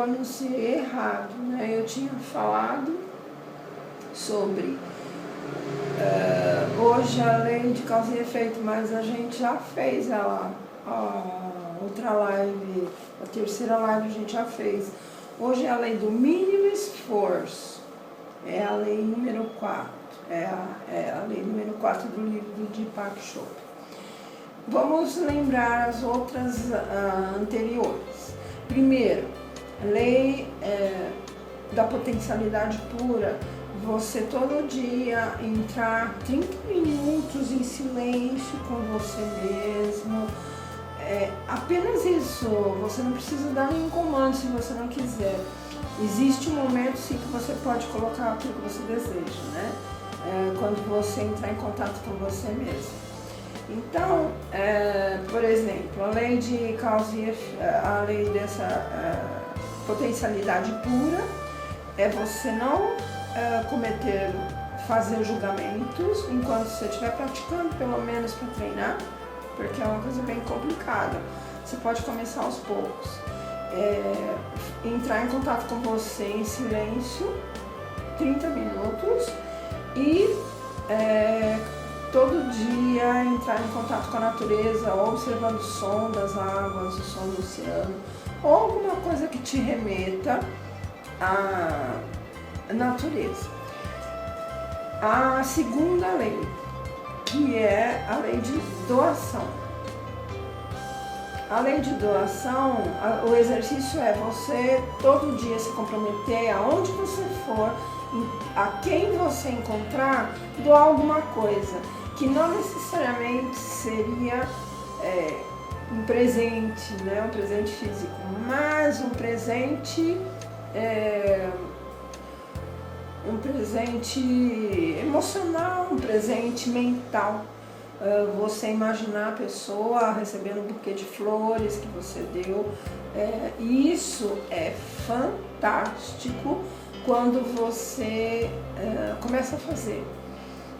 anunciei errado, né? Eu tinha falado sobre hoje a lei de causa e efeito, mas a gente já fez ela, a outra live, a terceira live a gente já fez. Hoje é a lei do mínimo esforço, é a lei número 4, é a lei número 4 do livro do Deepak Chopra. Vamos lembrar as outras anteriores. Primeiro, lei da potencialidade pura. Você todo dia entrar 30 minutos em silêncio com você mesmo. Apenas isso, você não precisa dar nenhum comando se você não quiser. Existe um momento sim que você pode colocar aquilo que você deseja, né? Quando você entrar em contato com você mesmo. Então, por exemplo, a lei de causa e a lei dessa potencialidade pura é você não fazer julgamentos enquanto você estiver praticando, pelo menos para treinar, porque é uma coisa bem complicada. Você pode começar aos poucos. Entrar em contato com você em silêncio, 30 minutos, e todo dia entrar em contato com a natureza, observando o som das águas, o som do oceano, ou alguma coisa que te remeta à natureza. A segunda lei, que é a lei de doação. A lei de doação, o exercício é você todo dia se comprometer, aonde você for, a quem você encontrar, doar alguma coisa, que não necessariamente seria um presente, né, um presente físico, mas um presente emocional, um presente mental. Você imaginar a pessoa recebendo um buquê de flores que você deu, e isso é fantástico quando você começa a fazer.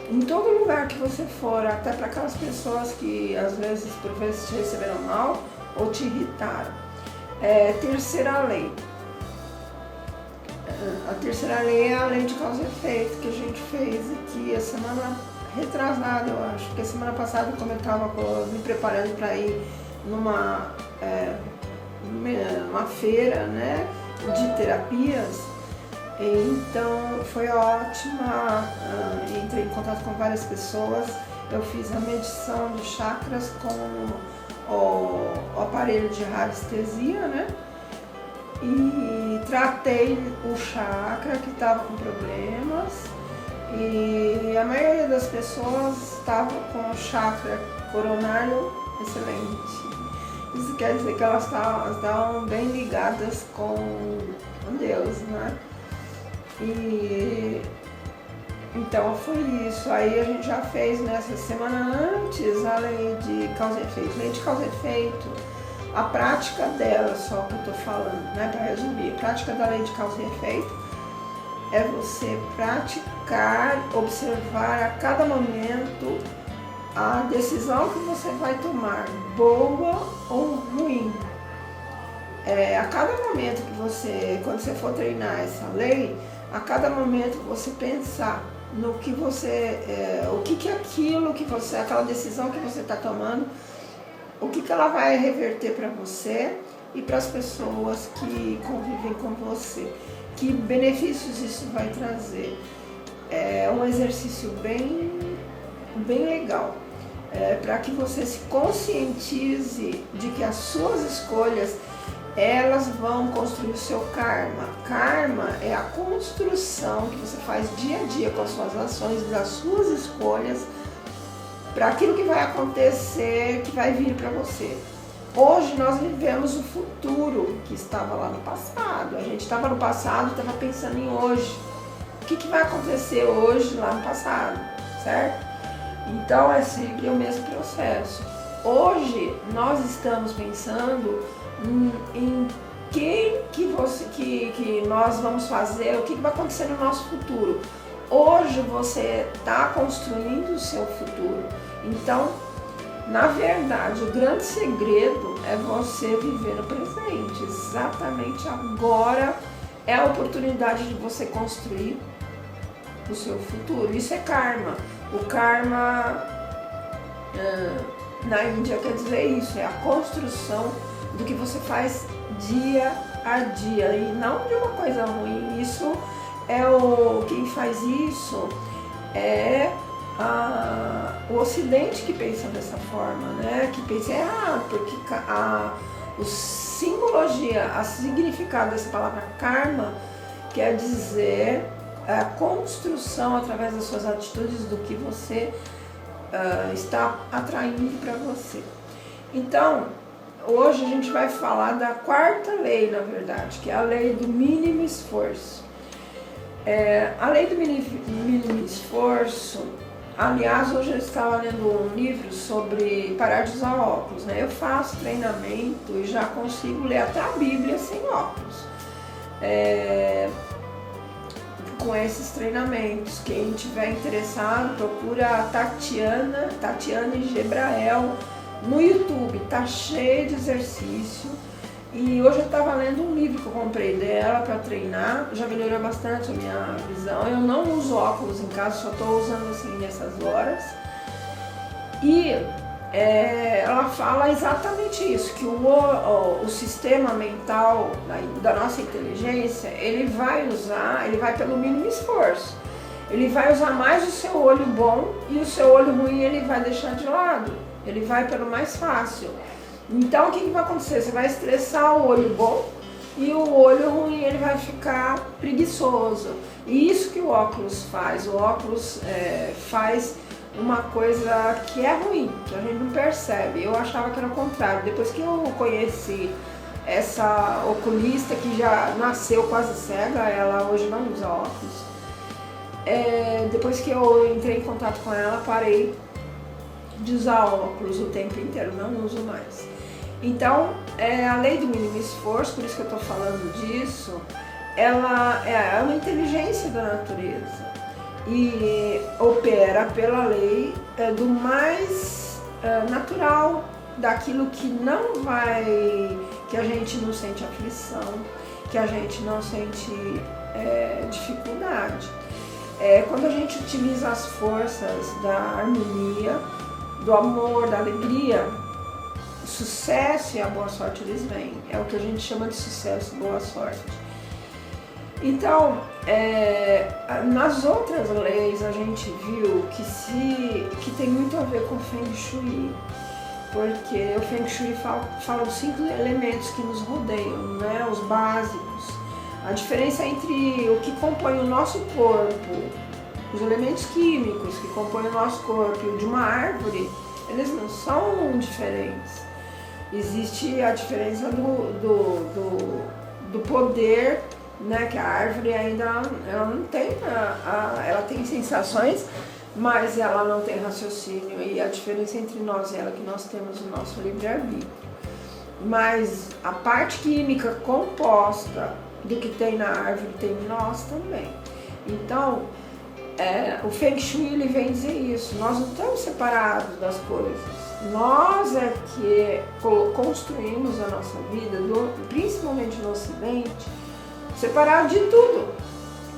Em todo lugar que você for, até para aquelas pessoas que às vezes, por vezes, te receberam mal ou te irritaram. Terceira lei. A terceira lei é a lei de causa e efeito, que a gente fez aqui a semana retrasada, eu acho, porque a semana passada, como eu estava me preparando para ir numa feira, né, de terapias, então foi ótima, entrei em contato com várias pessoas, eu fiz a medição de chakras com o aparelho de radiestesia, né, e tratei o chakra que estava com problemas, e a maioria das pessoas estava com o chakra coronário excelente. Isso quer dizer que elas estavam bem ligadas com Deus, né? E então foi isso. Aí a gente já fez nessa semana antes a lei de causa e efeito. Lei de causa e efeito, a prática dela, só que eu estou falando, né? Para resumir, a prática da lei de causa e efeito é você praticar, observar a cada momento a decisão que você vai tomar, boa ou ruim. A cada momento que você, quando você for treinar essa lei, a cada momento que você pensar no que você, o que é aquilo que você, aquela decisão que você está tomando, o que ela vai reverter para você e para as pessoas que convivem com você. Que benefícios isso vai trazer? É um exercício bem legal, para que você se conscientize de que as suas escolhas, elas vão construir o seu karma. Karma é a construção que você faz dia a dia com as suas ações, das suas escolhas, para aquilo que vai acontecer, que vai vir para você. Hoje nós vivemos o futuro que estava lá no passado. A gente estava no passado, estava pensando em hoje. O que vai acontecer hoje lá no passado, certo? Então é sempre o mesmo processo. Hoje nós estamos pensando em quem que nós vamos fazer, o que vai acontecer no nosso futuro. Hoje você está construindo o seu futuro. Então, Na verdade, o grande segredo é você viver no presente. Exatamente agora é a oportunidade de você construir o seu futuro. Isso é karma. O karma na Índia quer dizer isso, é a construção do que você faz dia a dia e não de uma coisa ruim. Isso é quem faz isso é o Ocidente que pensa dessa forma, né? Que pensa porque o simbologia, a significado dessa palavra karma quer dizer a construção através das suas atitudes do que você está atraindo para você. Então, hoje a gente vai falar da quarta lei, na verdade, que é a lei do mínimo esforço. A lei do mínimo esforço, aliás, hoje eu estava lendo um livro sobre parar de usar óculos, né? Eu faço treinamento e já consigo ler até a Bíblia sem óculos. Com esses treinamentos, quem tiver interessado, procura a Tatiane Gebrael no YouTube, tá cheio de exercício. E hoje eu estava lendo um livro que eu comprei dela para treinar, já melhorou bastante a minha visão. Eu não uso óculos em casa, só estou usando assim nessas horas. E ela fala exatamente isso, que o sistema mental da nossa inteligência, ele vai pelo mínimo esforço. Ele vai usar mais o seu olho bom e o seu olho ruim ele vai deixar de lado. Ele vai pelo mais fácil. Então o que vai acontecer? Você vai estressar o olho bom e o olho ruim ele vai ficar preguiçoso. E isso que o óculos faz. O óculos faz uma coisa que é ruim, que a gente não percebe. Eu achava que era o contrário. Depois que eu conheci essa oculista que já nasceu quase cega, ela hoje não usa óculos. Depois que eu entrei em contato com ela, parei de usar óculos o tempo inteiro, não uso mais. Então, a lei do mínimo esforço, por isso que eu estou falando disso, ela é uma inteligência da natureza e opera pela lei do mais natural, daquilo que não vai, que a gente não sente aflição, que a gente não sente dificuldade. Quando a gente utiliza as forças da harmonia, do amor, da alegria, o sucesso e a boa sorte eles vêm. É o que a gente chama de sucesso e boa sorte. Então, nas outras leis a gente viu que tem muito a ver com o Feng Shui, porque o Feng Shui fala os 5 elementos que nos rodeiam, né? Os básicos. A diferença entre o que compõe o nosso corpo, os elementos químicos que compõem o nosso corpo e o de uma árvore, eles não são diferentes. Existe a diferença do poder, né? Que a árvore ainda ela não tem, ela tem sensações, mas ela não tem raciocínio. E a diferença entre nós e ela é que nós temos o nosso livre-arbítrio. Mas a parte química composta do que tem na árvore tem em nós também. Então, o Feng Shui ele vem dizer isso, nós não estamos separados das coisas, nós é que construímos a nossa vida, principalmente no Ocidente, separado de tudo,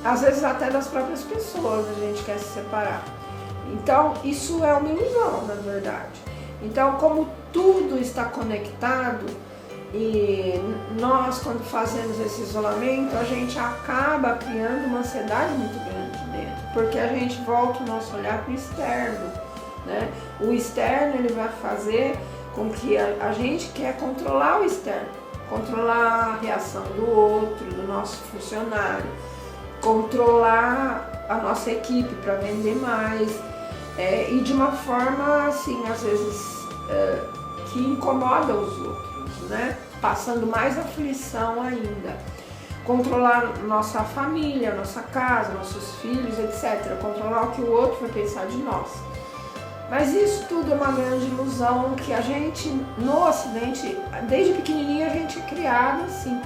às vezes até das próprias pessoas a gente quer se separar. Então isso é uma ilusão, na verdade. Então, como tudo está conectado, e nós, quando fazemos esse isolamento, a gente acaba criando uma ansiedade muito grande dentro, porque a gente volta o nosso olhar para o externo, né? O externo ele vai fazer com que a gente quer controlar o externo, controlar a reação do outro, do nosso funcionário, controlar a nossa equipe para vender mais, e de uma forma assim, às vezes, que incomoda os outros. Né? Passando mais aflição ainda. Controlar nossa família, nossa casa, nossos filhos, etc. Controlar o que o outro vai pensar de nós. Mas isso tudo é uma grande ilusão que a gente, no Ocidente, desde pequenininho a gente é criado assim.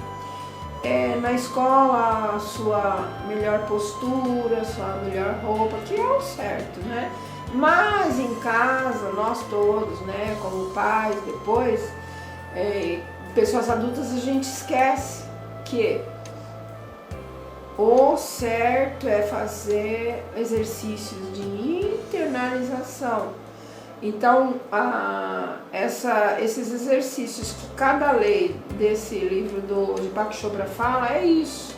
Na escola, a sua melhor postura, a sua melhor roupa, que é o certo, né? Mas em casa, nós todos, né, como pais, depois, pessoas adultas, a gente esquece que o certo é fazer exercícios de internalização. Então, esses exercícios que cada lei desse livro do Deepak Chopra fala, é isso.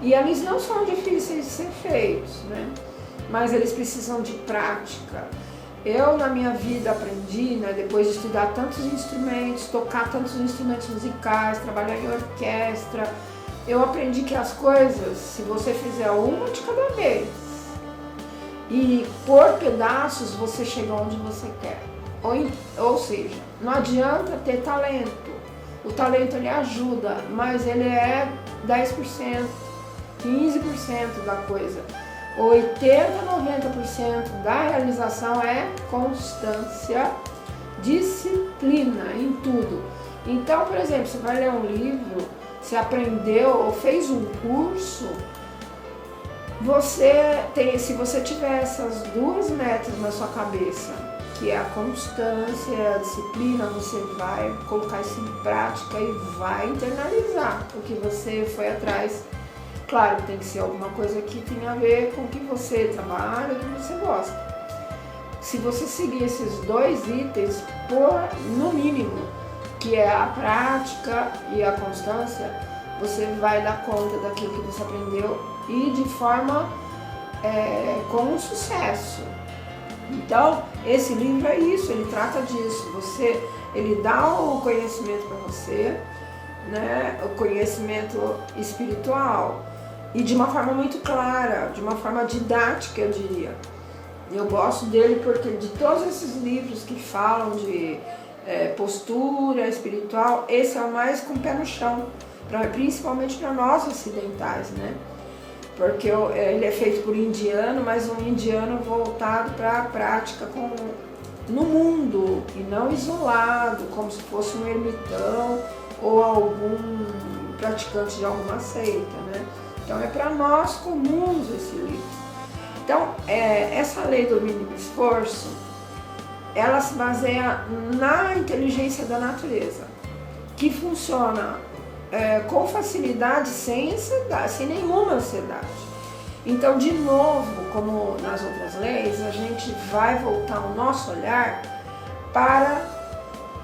E eles não são difíceis de ser feitos, né? Mas eles precisam de prática. Eu, na minha vida, aprendi, né, depois de estudar tantos instrumentos, tocar tantos instrumentos musicais, trabalhar em orquestra, eu aprendi que as coisas, se você fizer uma de cada vez e por pedaços, você chega onde você quer. Ou seja, não adianta ter talento. O talento ele ajuda, mas ele é 10%, 15% da coisa. 80, 90% da realização é constância, disciplina em tudo. Então, por exemplo, você vai ler um livro, você aprendeu ou fez um curso, se você tiver essas duas metas na sua cabeça, que é a constância e a disciplina, você vai colocar isso em prática e vai internalizar o que você foi atrás. Claro, tem que ser alguma coisa que tenha a ver com o que você trabalha, o que você gosta. Se você seguir esses dois itens, no mínimo, que é a prática e a constância, você vai dar conta daquilo que você aprendeu e de forma com sucesso. Então, esse livro é isso, ele trata disso. Ele dá o conhecimento para você, né, o conhecimento espiritual, e de uma forma muito clara, de uma forma didática, eu diria. Eu gosto dele porque de todos esses livros que falam de postura espiritual, esse é o mais com o pé no chão, principalmente para nós ocidentais, né? Porque ele é feito por indiano, mas um indiano voltado para a prática no mundo e não isolado, como se fosse um ermitão ou algum praticante de alguma seita, né? Então é para nós comuns esse livro. Então, essa lei do mínimo esforço, ela se baseia na inteligência da natureza, que funciona com facilidade, sem ansiedade, sem nenhuma ansiedade. Então, de novo, como nas outras leis, a gente vai voltar o nosso olhar para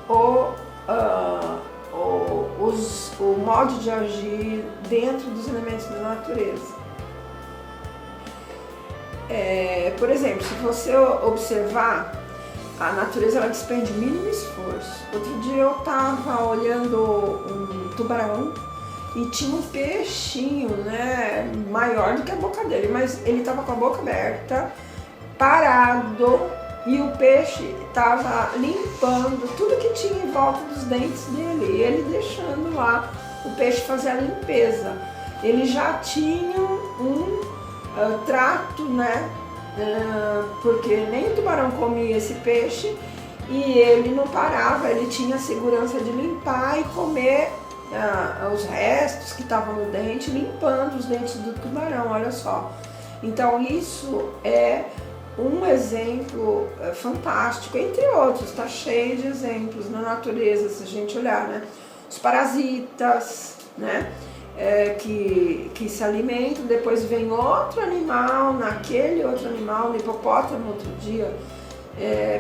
o modo de agir dentro dos elementos da natureza. Por exemplo, se você observar, a natureza ela despende mínimo esforço. Outro dia eu estava olhando um tubarão e tinha um peixinho, né, maior do que a boca dele, mas ele estava com a boca aberta, parado, e o peixe estava limpando tudo que tinha em volta dos dentes dele, e ele deixando lá o peixe fazer a limpeza. Ele já tinha um trato, né, porque nem o tubarão comia esse peixe e ele não parava, ele tinha a segurança de limpar e comer os restos que estavam no dente, limpando os dentes do tubarão, olha só. Então isso é um exemplo fantástico, entre outros, está cheio de exemplos na natureza, se a gente olhar, né? Os parasitas, né? Que se alimentam, depois vem outro animal, naquele outro animal, no hipopótamo outro dia,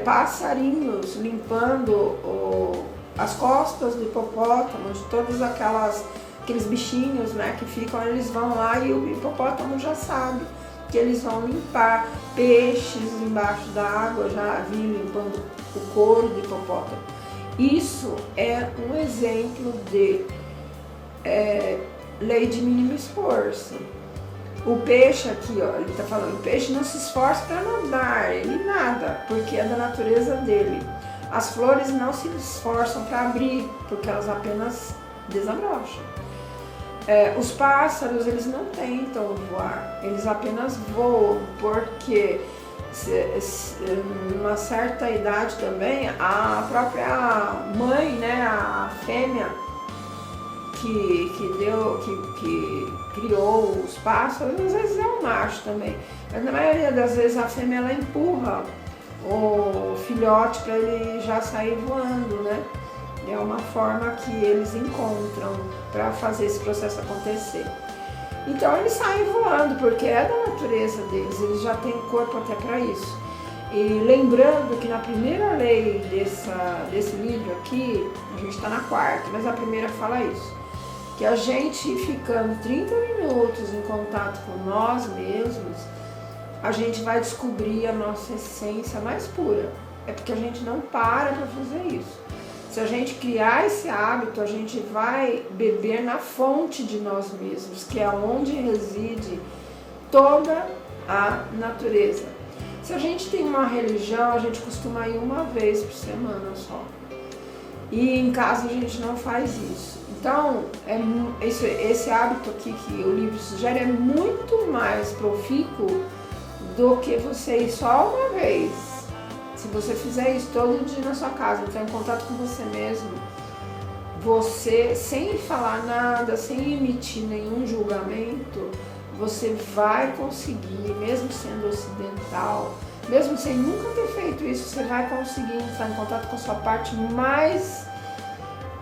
passarinhos limpando as costas do hipopótamo, de todos aqueles bichinhos, né, que ficam, eles vão lá e o hipopótamo já sabe que eles vão limpar. Peixes embaixo da água, já vi limpando o couro do hipopótamo. Isso é um exemplo de lei de mínimo esforço. O peixe aqui, ó, ele está falando, o peixe não se esforça para nadar, ele nada, porque é da natureza dele. As flores não se esforçam para abrir, porque elas apenas desabrocham. Os pássaros, eles não tentam voar, eles apenas voam, porque numa certa idade também, a própria mãe, né, a fêmea, que criou os pássaros, às vezes é um macho também, mas na maioria das vezes a fêmea ela empurra o filhote para ele já sair voando, né? É uma forma que eles encontram para fazer esse processo acontecer. Então eles saem voando, porque é da natureza deles, eles já têm corpo até para isso. E lembrando que na primeira lei desse livro aqui, a gente está na quarta, mas a primeira fala isso, que a gente ficando 30 minutos em contato com nós mesmos, a gente vai descobrir a nossa essência mais pura. É porque a gente não para fazer isso. Se a gente criar esse hábito, a gente vai beber na fonte de nós mesmos, que é onde reside toda a natureza. Se a gente tem uma religião, a gente costuma ir uma vez por semana só. E em casa a gente não faz isso. Então, esse hábito aqui que o livro sugere é muito mais profícuo do que você ir só uma vez. Se você fizer isso todo dia na sua casa, entrar em contato com você mesmo, você, sem falar nada, sem emitir nenhum julgamento, você vai conseguir, mesmo sendo ocidental, mesmo sem nunca ter feito isso, você vai conseguir entrar em contato com a sua parte mais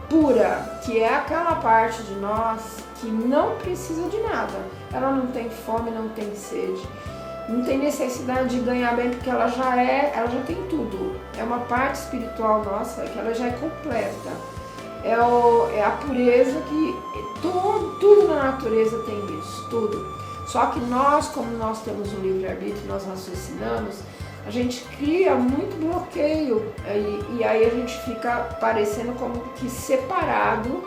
pura, que é aquela parte de nós que não precisa de nada. Ela não tem fome, não tem sede, não tem necessidade de ganhar bem, porque ela já tem tudo. É uma parte espiritual nossa que ela já é completa. É a pureza que tudo na natureza tem isso, tudo. Só que nós, como nós temos um livre-arbítrio, nós raciocinamos, a gente cria muito bloqueio e aí a gente fica parecendo como que separado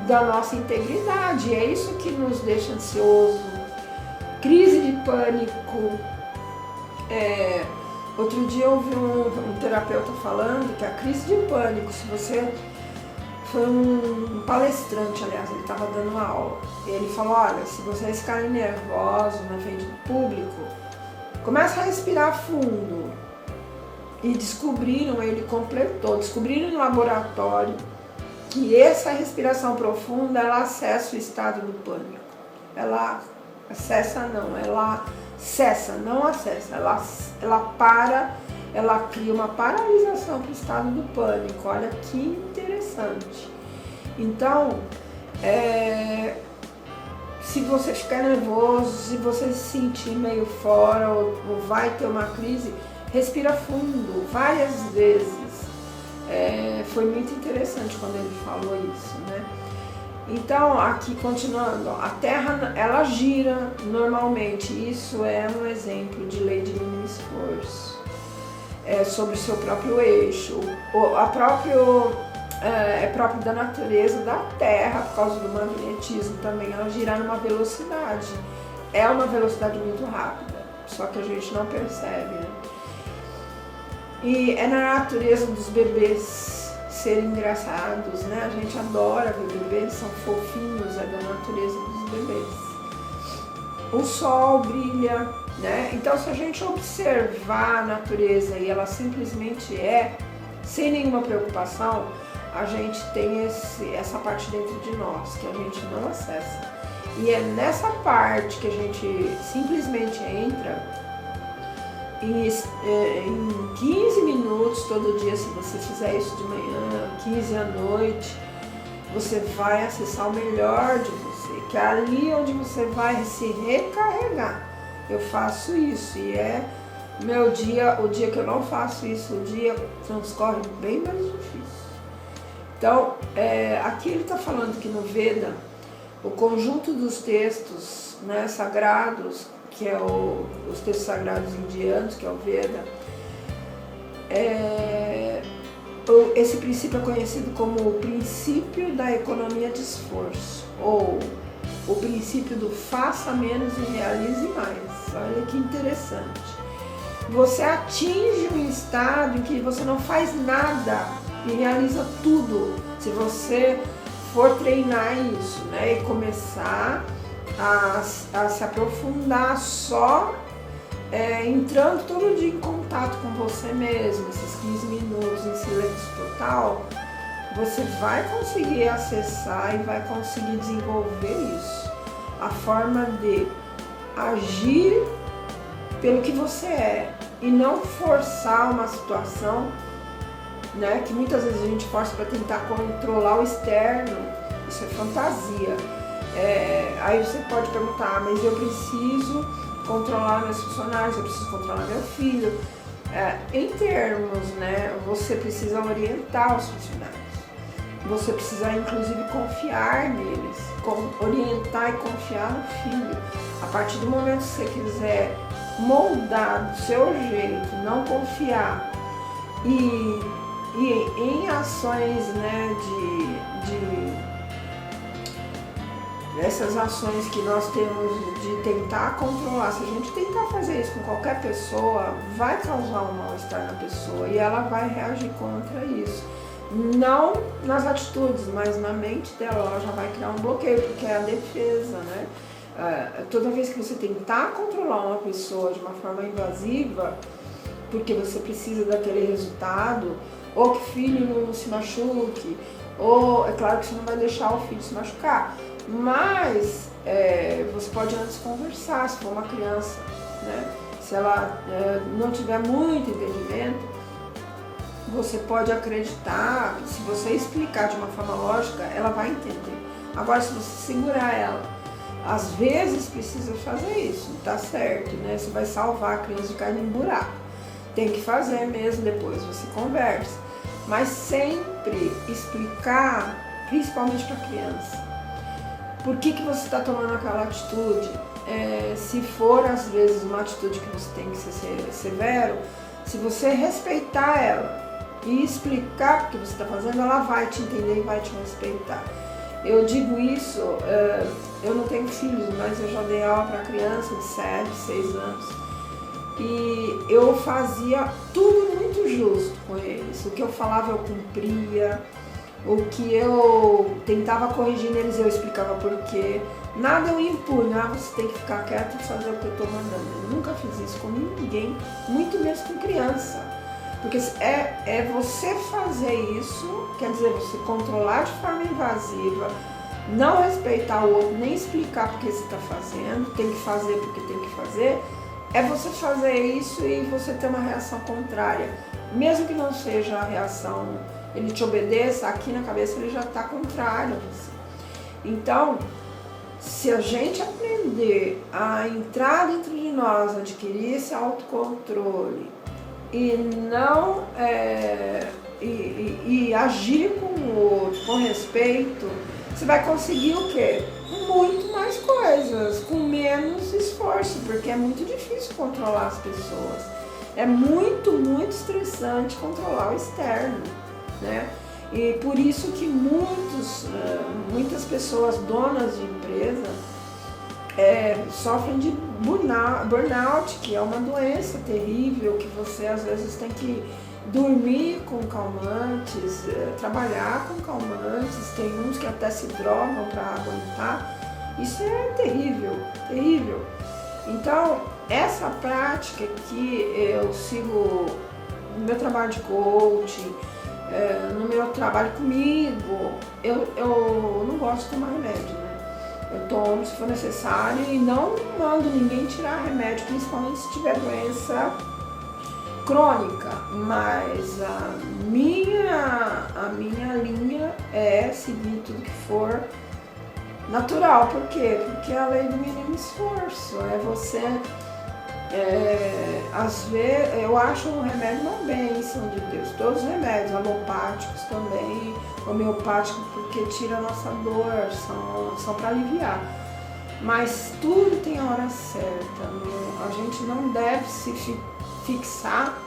da nossa integridade. E é isso que nos deixa ansioso, crise de pânico. Outro dia eu ouvi um terapeuta falando que a crise de pânico, se você... Foi um palestrante, aliás, ele estava dando uma aula. E ele falou, olha, se vocês ficarem nervosos na frente do público, começa a respirar fundo. E ele completou, descobriram no laboratório que essa respiração profunda, ela acessa o estado do pânico. Ela cessa, ela para, ela cria uma paralisação para o estado do pânico. Olha que interessante. Então, se você ficar nervoso, se você se sentir meio fora ou vai ter uma crise, respira fundo, várias vezes. Foi muito interessante quando ele falou isso, né? Então, aqui continuando, a Terra, ela gira normalmente. Isso é um exemplo de lei de mínimo esforço. Sobre o seu próprio eixo. É próprio da natureza da Terra, por causa do magnetismo também, ela girar numa velocidade. É uma velocidade muito rápida, só que a gente não percebe, né? E é na natureza dos bebês serem engraçados, né? A gente adora ver bebês, eles são fofinhos, é da natureza dos bebês. O sol brilha, né? Então, se a gente observar a natureza e ela simplesmente sem nenhuma preocupação, a gente tem essa parte dentro de nós que a gente não acessa. E é nessa parte que a gente simplesmente entra em 15 minutos todo dia. Se você fizer isso de manhã, 15 à noite, você vai acessar o melhor de você, que é ali onde você vai se recarregar. Eu faço isso e meu dia, o dia que eu não faço isso, o dia transcorre bem mais difícil. Então, aqui ele está falando que no Veda, o conjunto dos textos, né, sagrados, que é os textos sagrados indianos, que é o Veda, esse princípio é conhecido como o princípio da economia de esforço, ou o princípio do faça menos e realize mais. Olha que interessante. Você atinge um estado em que você não faz nada e realiza tudo. Se você for treinar isso, né, e começar a se aprofundar só entrando todo dia em contato com você mesmo, esses 15 minutos em silêncio total, você vai conseguir acessar e vai conseguir desenvolver isso. A forma de agir pelo que você é e não forçar uma situação, né, que muitas vezes a gente força para tentar controlar o externo. Isso é fantasia. Aí você pode perguntar, mas eu preciso controlar meus funcionários, eu preciso controlar meu filho. Em termos, né, você precisa orientar os funcionários. Você precisa, inclusive, confiar neles, orientar e confiar no filho. A partir do momento que você quiser moldar do seu jeito, não confiar, e em ações, né, essas ações que nós temos de tentar controlar, se a gente tentar fazer isso com qualquer pessoa, vai causar um mal-estar na pessoa e ela vai reagir contra isso. Não nas atitudes, mas na mente dela, ela já vai criar um bloqueio, porque é a defesa, né? Toda vez que você tentar controlar uma pessoa de uma forma invasiva, porque você precisa daquele resultado, ou que o filho não se machuque, ou é claro que você não vai deixar o filho se machucar, mas você pode antes conversar, se for uma criança, né? Se ela não tiver muito entendimento, você pode acreditar, se você explicar de uma forma lógica, ela vai entender. Agora, se você segurar ela, às vezes precisa fazer isso, tá certo, né? Você vai salvar a criança de cair em buraco. Tem que fazer mesmo, depois você conversa. Mas sempre explicar, principalmente para a criança, por que você está tomando aquela atitude. Se for, às vezes, uma atitude que você tem que ser severo, se você respeitar ela e explicar o que você está fazendo, ela vai te entender e vai te respeitar. Eu digo isso, eu não tenho filhos, mas eu já dei aula para criança de 7, 6 anos. E eu fazia tudo muito justo com eles. O que eu falava eu cumpria, o que eu tentava corrigir neles eu explicava por quê. Nada eu impunha, você tem que ficar quieto e fazer o que eu estou mandando. Eu nunca fiz isso com ninguém, muito menos com criança. Porque é você fazer isso, quer dizer, você controlar de forma invasiva, não respeitar o outro, nem explicar por que você está fazendo, tem que fazer porque tem que fazer, é você fazer isso e você ter uma reação contrária. Mesmo que não seja a reação, ele te obedeça, aqui na cabeça ele já está contrário a você. Então, se a gente aprender a entrar dentro de nós, adquirir esse autocontrole, e não agir com o outro com respeito, você vai conseguir o quê? Muito mais coisas, com menos esforço, porque é muito difícil controlar as pessoas. É muito, muito estressante controlar o externo, né? E por isso que muitas pessoas donas de empresa sofrem de burnout, que é uma doença terrível, que você às vezes tem que dormir com calmantes, trabalhar com calmantes, tem uns que até se drogam para aguentar. Isso é terrível, terrível. Então, essa prática que eu sigo no meu trabalho de coaching, no meu trabalho comigo, eu não gosto de tomar remédio, né? Eu tomo se for necessário e não mando ninguém tirar remédio, principalmente se tiver doença crônica. Mas a minha linha é seguir tudo que for natural. Por quê? Porque é a lei do mínimo esforço. É você, às vezes, eu acho um remédio uma bênção de Deus. Todos os remédios, alopáticos também, homeopáticos, porque tira a nossa dor, são para aliviar. Mas tudo tem a hora certa. A gente não deve se fixar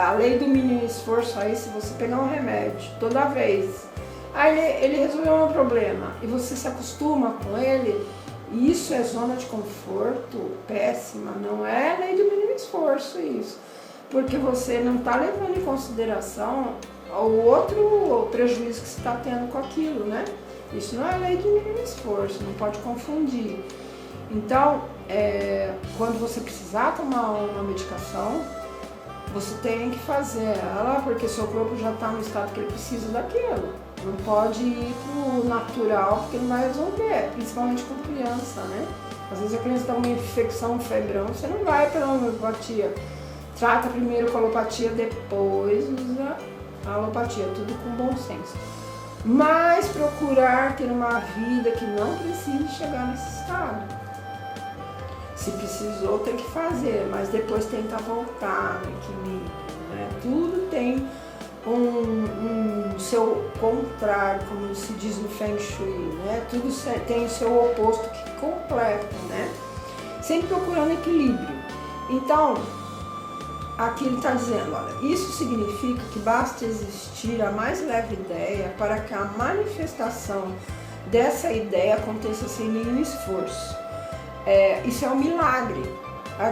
a lei do mínimo esforço. Aí, se você pegar um remédio toda vez, aí ele resolveu um problema e você se acostuma com ele, isso é zona de conforto péssima, não é lei do mínimo esforço isso, porque você não está levando em consideração o outro prejuízo que você está tendo com aquilo, né? Isso não é lei do mínimo esforço, não pode confundir. Então, quando você precisar tomar uma medicação, você tem que fazer ela, porque seu corpo já está no estado que ele precisa daquilo. Não pode ir pro natural, porque não vai resolver, principalmente com criança, né? Às vezes a criança está com uma infecção, um febrão, você não vai pela homeopatia. Trata primeiro com a alopatia, depois usa a alopatia, tudo com bom senso. Mas procurar ter uma vida que não precise chegar nesse estado. Se precisou, tem que fazer, mas depois tenta voltar no equilíbrio, né? Tudo tem um seu contrário, como se diz no Feng Shui, né? Tudo tem o seu oposto que completa, né? Sempre procurando equilíbrio. Então, aqui ele está dizendo, olha, isso significa que basta existir a mais leve ideia para que a manifestação dessa ideia aconteça sem nenhum esforço. Isso é um milagre,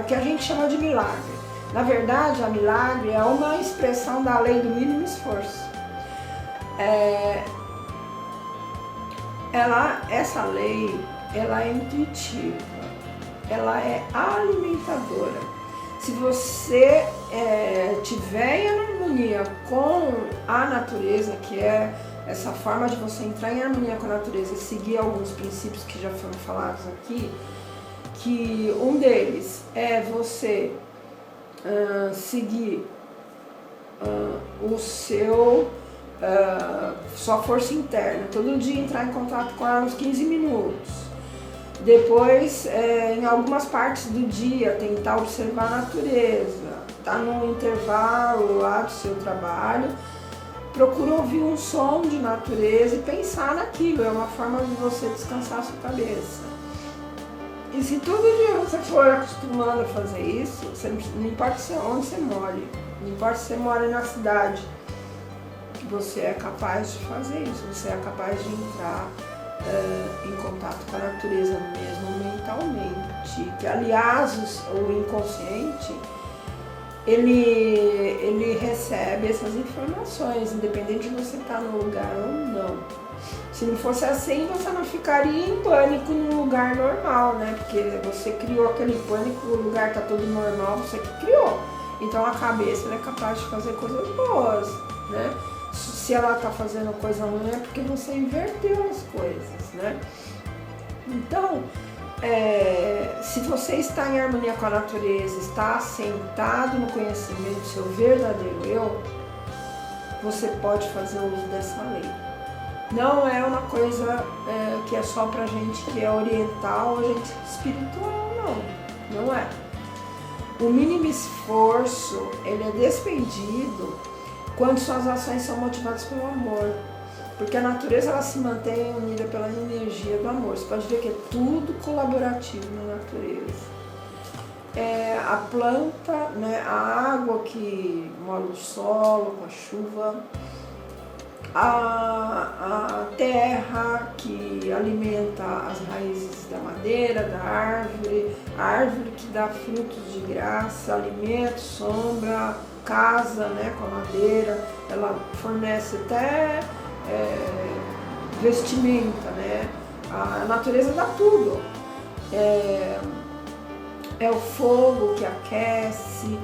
que a gente chama de milagre. Na verdade, a milagre é uma expressão da lei do mínimo esforço. Essa lei, ela é intuitiva, ela é alimentadora. Se você tiver em harmonia com a natureza, que é essa forma de você entrar em harmonia com a natureza e seguir alguns princípios que já foram falados aqui, que um deles é você seguir o seu sua força interna, todo dia entrar em contato com ela uns 15 minutos. Depois, em algumas partes do dia, tentar observar a natureza, tá no intervalo lá do seu trabalho, procura ouvir um som de natureza e pensar naquilo, é uma forma de você descansar a sua cabeça. E se todo dia você for acostumando a fazer isso, não importa onde você mora, não importa se você mora na cidade, você é capaz de fazer isso, você é capaz de entrar em contato com a natureza mesmo mentalmente. Que, aliás, o inconsciente, ele recebe essas informações, independente de você estar no lugar ou não. Se não fosse assim, você não ficaria em pânico num lugar normal, né? Porque você criou aquele pânico, o lugar está todo normal, você que criou. Então a cabeça é capaz de fazer coisas boas, né? Se ela está fazendo coisa ruim é porque você inverteu as coisas, né? Então, se você está em harmonia com a natureza, está assentado no conhecimento do seu verdadeiro eu, você pode fazer uso dessa lei. Não é uma coisa que é só pra gente que é oriental ou gente espiritual, não é. O mínimo esforço, ele é despendido quando suas ações são motivadas pelo amor. Porque a natureza, ela se mantém unida pela energia do amor. Você pode ver que é tudo colaborativo na natureza. A planta, né, a água que molha o solo com a chuva, a terra que alimenta as raízes da madeira, da árvore, a árvore que dá frutos de graça, alimento, sombra, casa, né, com a madeira, ela fornece até vestimenta, né? A natureza dá tudo. É o fogo que aquece.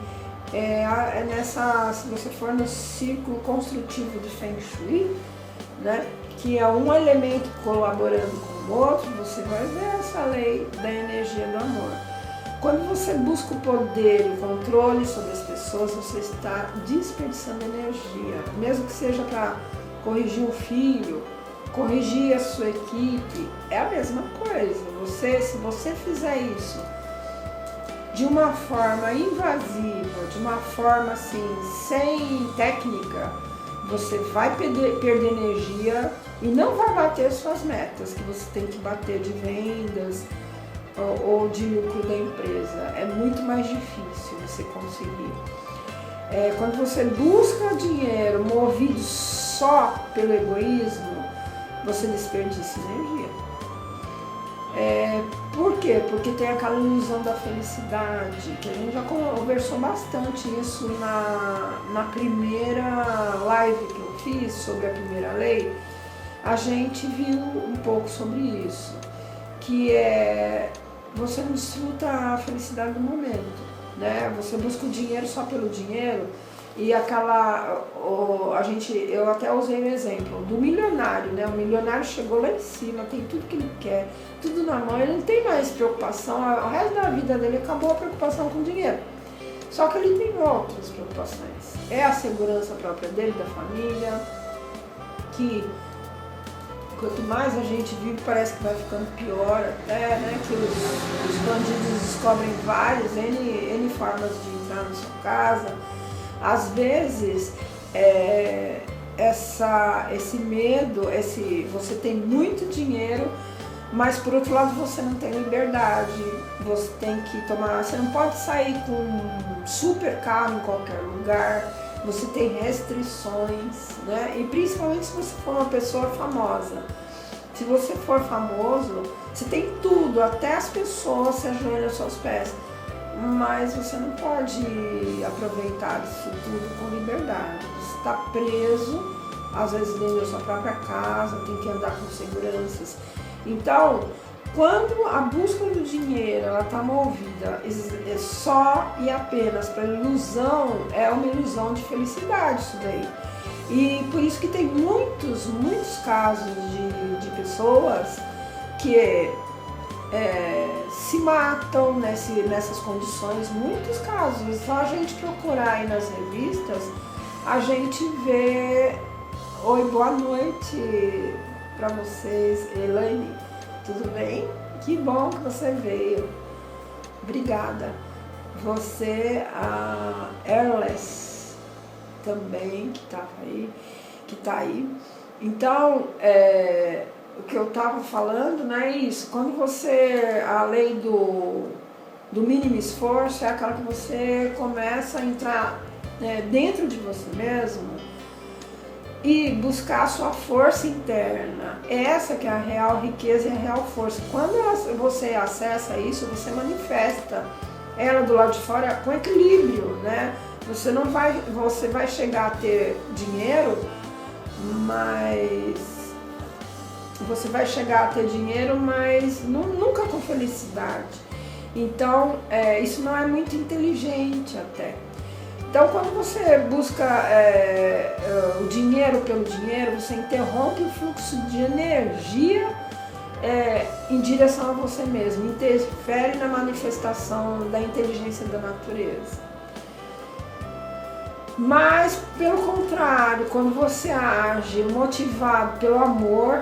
Se você for no círculo construtivo do Feng Shui, né, que é um elemento colaborando com o outro, você vai ver essa lei da energia do amor. Quando você busca o poder e o controle sobre as pessoas, você está desperdiçando energia, mesmo que seja para corrigir um filho, corrigir a sua equipe, é a mesma coisa. Se você fizer isso de uma forma invasiva, de uma forma assim, sem técnica, você vai perder energia e não vai bater suas metas que você tem que bater de vendas ou de lucro da empresa. É muito mais difícil você conseguir. Quando você busca dinheiro movido só pelo egoísmo, você desperdiça energia. Por quê? Porque tem aquela ilusão da felicidade, que a gente já conversou bastante isso na primeira live que eu fiz sobre a primeira lei. A gente viu um pouco sobre isso, que você não desfruta a felicidade do momento, né? Você busca o dinheiro só pelo dinheiro E eu até usei um exemplo do milionário, né? O milionário chegou lá em cima, tem tudo que ele quer, tudo na mão, ele não tem mais preocupação, o resto da vida dele acabou a preocupação com dinheiro. Só que ele tem outras preocupações. É a segurança própria dele, da família, que quanto mais a gente vive parece que vai ficando pior até, né? Que os bandidos descobrem várias N formas de entrar na sua casa. Às vezes, esse medo, você tem muito dinheiro, mas por outro lado você não tem liberdade, você não pode sair com um super carro em qualquer lugar, você tem restrições, né? E principalmente se você for uma pessoa famosa. Se você for famoso, você tem tudo, até as pessoas se ajoelham aos seus pés. Mas você não pode aproveitar isso tudo com liberdade. Você está preso, às vezes dentro da sua própria casa, tem que andar com seguranças. Então, quando a busca do dinheiro está movida só e apenas para ilusão, é uma ilusão de felicidade isso daí. E por isso que tem muitos casos de pessoas que se matam nessas condições, muitos casos. É só a gente procurar aí nas revistas, a gente vê. Oi, boa noite para vocês, Elaine, tudo bem? Que bom que você veio, obrigada. Você, a Airless também, que tá aí. Então, o que eu estava falando, né, é isso. Quando a lei do mínimo esforço é aquela que você começa a entrar dentro de você mesmo e buscar a sua força interna. Essa que é a real riqueza e a real força. Quando você acessa isso, você manifesta ela do lado de fora com equilíbrio, né? Você vai chegar a ter dinheiro, mas nunca com felicidade. Então, isso não é muito inteligente até. Então, quando você busca o dinheiro pelo dinheiro, você interrompe o fluxo de energia em direção a você mesmo, interfere na manifestação da inteligência da natureza. Mas, pelo contrário, quando você age motivado pelo amor,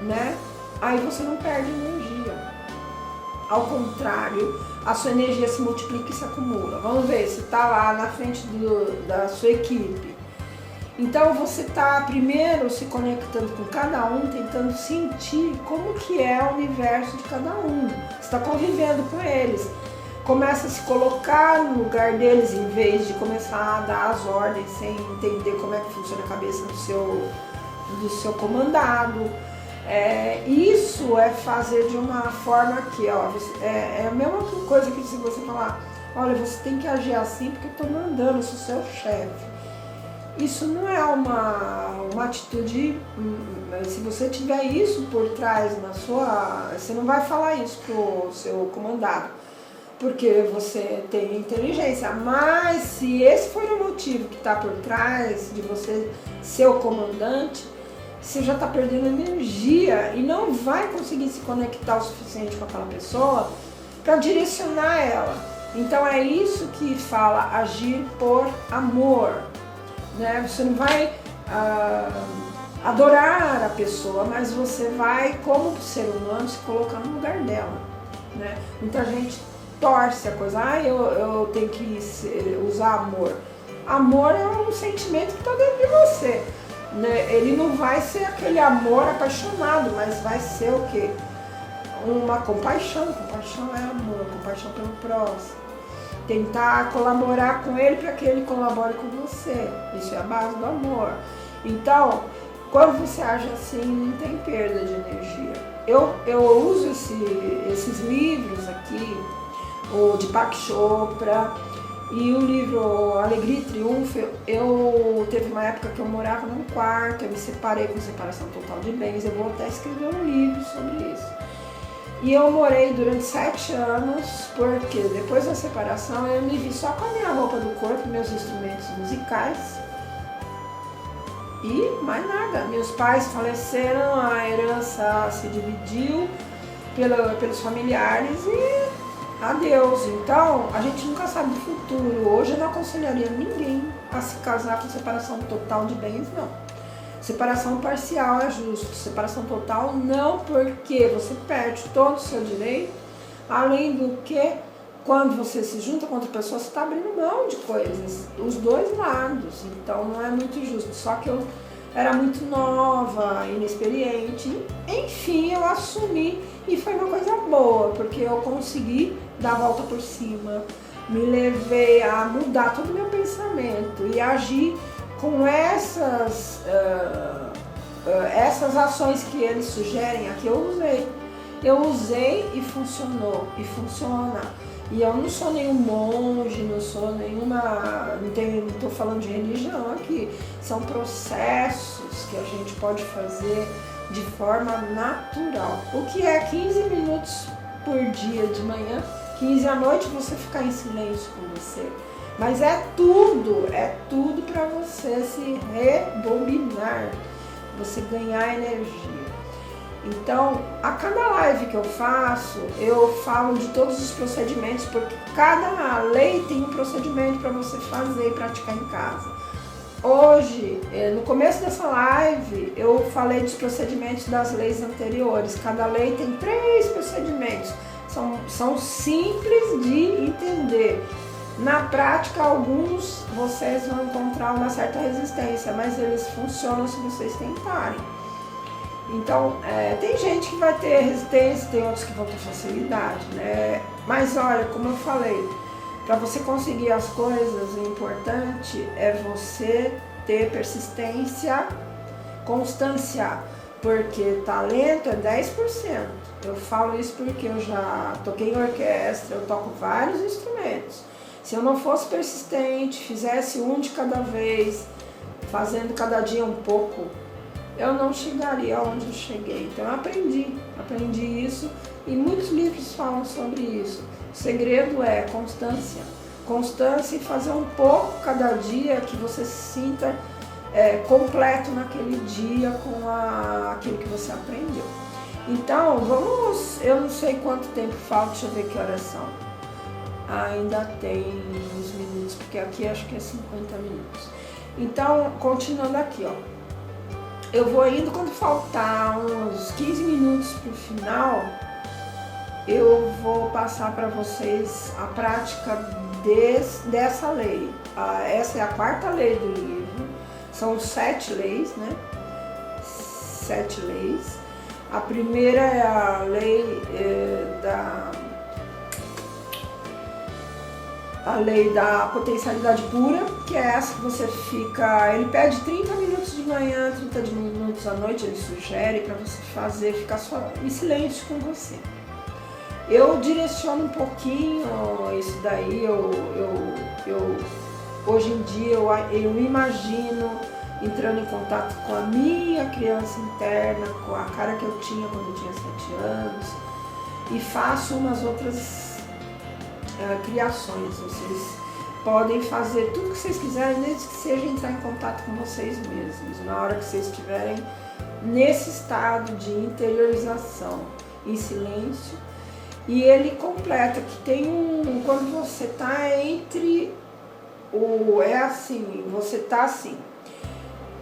né, aí você não perde energia. Ao contrário, a sua energia se multiplica e se acumula. Vamos ver, você está lá na frente da sua equipe. Então você está primeiro se conectando com cada um, tentando sentir como que é o universo de cada um. Você está convivendo com eles. Começa a se colocar no lugar deles em vez de começar a dar as ordens sem entender como é que funciona a cabeça do seu comandado. Isso é fazer de uma forma que, é a mesma coisa que se você falar, olha, você tem que agir assim porque eu estou mandando, eu sou seu chefe. Isso não é uma atitude, se você tiver isso por trás você não vai falar isso pro seu comandado, porque você tem inteligência, mas se esse for o motivo que está por trás de você ser o comandante, você já está perdendo energia e não vai conseguir se conectar o suficiente com aquela pessoa para direcionar ela. Então é isso que fala agir por amor, né? Você não vai adorar a pessoa, mas você vai, como ser humano, se colocar no lugar dela, né? Muita gente torce a coisa, eu tenho que usar amor. Amor é um sentimento que está dentro de você. Ele não vai ser aquele amor apaixonado, mas vai ser o quê? Uma compaixão. Compaixão é amor, compaixão pelo próximo. Tentar colaborar com ele para que ele colabore com você. Isso é a base do amor. Então, quando você age assim, não tem perda de energia. Eu uso esses livros aqui, o Deepak Chopra, e o livro Alegria e Triunfo. Teve uma época que eu morava num quarto, eu me separei com separação total de bens, eu vou até escrever um livro sobre isso. E eu morei durante 7 anos, porque depois da separação eu me vi só com a minha roupa do corpo, meus instrumentos musicais e mais nada. Meus pais faleceram, a herança se dividiu pelos familiares e adeus. Então, a gente nunca sabe do futuro. Hoje eu não aconselharia ninguém a se casar com separação total de bens, não. Separação parcial é justo, separação total não, porque você perde todo o seu direito, além do que, quando você se junta com outra pessoa, você está abrindo mão de coisas, os dois lados, então não é muito justo. Só que eu era muito nova, inexperiente, enfim, eu assumi e foi uma coisa boa, porque eu consegui dar a volta por cima, me levei a mudar todo o meu pensamento e agir com essas ações que eles sugerem aqui. Eu usei e funcionou, e funciona. E eu não sou nenhum monge, não sou nenhuma, não estou falando de religião aqui, são processos que a gente pode fazer de forma natural. O que é 15 minutos por dia de manhã, 15 à noite, você ficar em silêncio com você. Mas é tudo para você se rebobinar, você ganhar energia. Então, a cada live que eu faço, eu falo de todos os procedimentos, porque cada lei tem um procedimento para você fazer e praticar em casa. Hoje, no começo dessa live, eu falei dos procedimentos das leis anteriores. Cada lei tem 3 procedimentos, são simples de entender. Na prática, alguns vocês vão encontrar uma certa resistência, mas eles funcionam se vocês tentarem. Então, tem gente que vai ter resistência, tem outros que vão ter facilidade, né? Mas olha, como eu falei, para você conseguir as coisas, o importante é você ter persistência, constância, porque talento é 10%. Eu falo isso porque eu já toquei em orquestra, eu toco vários instrumentos. Se eu não fosse persistente, fizesse um de cada vez, fazendo cada dia um pouco, eu não chegaria onde eu cheguei. Então eu aprendi isso e muitos livros falam sobre isso. O segredo é constância. Constância e fazer um pouco cada dia que você se sinta completo naquele dia com aquilo que você aprendeu. Então, eu não sei quanto tempo falta, deixa eu ver que horas são. Ainda tem uns minutos, porque aqui acho que é 50 minutos. Então, continuando aqui, ó. Eu vou indo, quando faltar uns 15 minutos para o final, eu vou passar para vocês a prática dessa lei. Essa é a 4ª lei do livro, são 7 leis, né? 7 leis. A primeira é a lei da potencialidade pura, que é essa que você fica, ele pede 30 minutos de manhã, 30 minutos à noite, ele sugere para você fazer, ficar só em silêncio com você. Eu direciono um pouquinho isso daí, hoje em dia eu imagino entrando em contato com a minha criança interna, com a cara que eu tinha quando eu tinha 7 anos, e faço umas outras criações. Vocês podem fazer tudo que vocês quiserem, desde que seja entrar em contato com vocês mesmos, na hora que vocês estiverem nesse estado de interiorização, em silêncio. E ele completa que tem quando você está você está assim,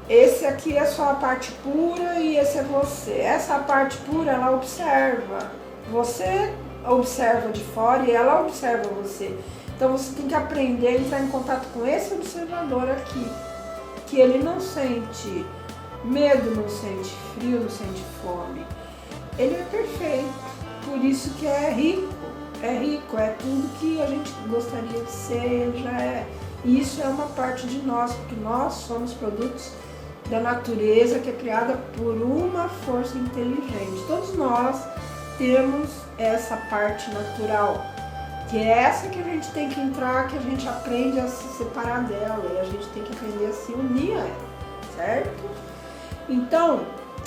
esse aqui é só a parte pura e esse é você. Essa parte pura, ela observa, você observa de fora e ela observa você. Então você tem que aprender a entrar em contato com esse observador aqui, que ele não sente medo, não sente frio, não sente fome. Ele é perfeito, por isso que é rico, é tudo que a gente gostaria de ser, ele já é. E isso é uma parte de nós, porque nós somos produtos da natureza que é criada por uma força inteligente. Todos nós temos essa parte natural, que é essa que a gente tem que entrar, que a gente aprende a se separar dela, e a gente tem que aprender a se unir a ela, certo? Então,